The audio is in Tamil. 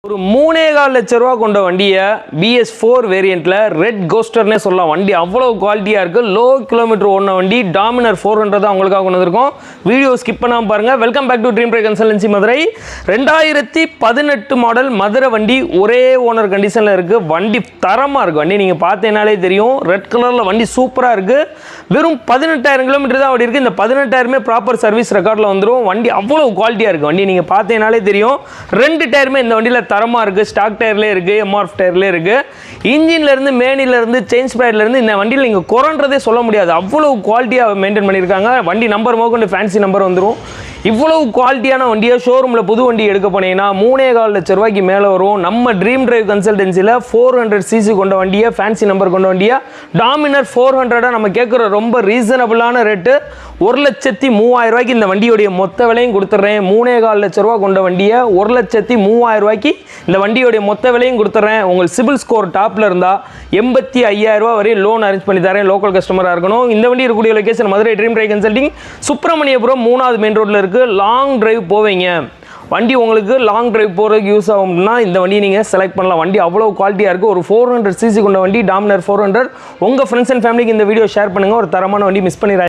ஒரு 3.25 லட்ச ரூபா கொண்ட வண்டியை BS4 வேரியண்ட்ல ரெட் கோஸ்டர்னே சொல்லலாம். வண்டி அவ்வளவு குவாலிட்டியா இருக்கு. லோ கிலோமீட்டர் ஓடின வண்டி டாமினர் 400 தான் உங்களுக்காக கொண்டு வந்திருக்கோம். வீடியோ ஸ்கிப் பண்ணாம பாருங்க. Welcome back to dream dry consultancy Madurai. 2018 model Madurai வண்டி ஒரே ஓனர் கண்டிஷன்ல இருக்கு. வண்டி தரமா இருக்கு. வண்டி நீங்க பார்த்தேனாலே தெரியும். ரெட் கலர்ல வண்டி சூப்பரா இருக்கு. வெறும் 18,000 கிலோமீட்டர் தான் ஓடி இருக்கு. இந்த 18,000மே ப்ராப்பர் சர்வீஸ் ரெக்கார்ட்ல வந்துரும். வண்டி அவ்வளவு குவாலிட்டியா இருக்கு. வண்டி நீங்க பார்த்தேனாலே தெரியும். ரெண்டு டயருமே இந்த வண்டியில தரமா இருக்கு. ஸ்டாக் டயர்லயே இருக்கு, MRF டயர்லயே இருக்கு. இன்ஜின்ல இருந்து மேனில இருந்து செயின் ஸ்பேர்ல இருந்து இந்த வண்டியில நீங்க குறன்றதே சொல்ல முடியாது. அவ்வளவு குவாலிட்டியா மெயின்டைன் பண்ணிருக்காங்க. வண்டி நம்பர் மோகொண்டு ஃபேன்சி நம்பர் வந்துரும். இவ்வளவு குவாலிட்டியான வண்டியை ஷோரூம்ல புது வண்டி எடுக்க போனீங்கன்னா 3.25 லட்ச ரூபாய்க்கு மேல வரும். நம்ம ட்ரீம் டிரைவ் கன்சல்டன்சில 400 சிசி கொண்ட வண்டியை ஃபேன்சி நம்பர் கொண்ட வண்டியை டாமினர் 400 நம்ம கேட்குற ரொம்ப ரீசனபிளான ரேட்டு 1,03,000 ரூபாய்க்கு இந்த வண்டியோடைய மொத்த விலையும் கொடுத்துட்றேன். 3.25 லட்ச ரூபா கொண்ட வண்டியை 1,03,000 ரூபாய்க்கு இந்த வண்டியோடைய மொத்த விலையும் கொடுத்துட்றேன். உங்கள் சிபில் ஸ்கோர் டாப்ல இருந்தா 85,000 ரூபாய் வரை லோன் அரேஞ்ச் பண்ணி தரேன். லோக்கல் கஸ்டமரா இருக்கணும். இந்த வண்டி இருக்கக்கூடிய location Madurai dream drive consulting Subramaniapuram 3வது மெயின் ரோட்ல இருக்கு. லாங் டிரைவ் போவீங்க, வண்டி உங்களுக்கு லாங் டிரைவ் போகிறதுக்கு யூஸ் ஆகும்னா இந்த வண்டியை நீங்கள் செலக்ட் பண்ணலாம். வண்டி அவ்வளோ குவாலிட்டியாக இருக்குது. ஒரு 400 சிசி கொண்ட வண்டி டாமினர் 400. உங்கள் ஃப்ரெண்ட்ஸ் அண்ட் ஃபேமிலிக்கு இந்த வீடியோ ஷேர் பண்ணுங்கள். ஒரு தரமான வண்டி மிஸ் பண்ணிடாதீங்க.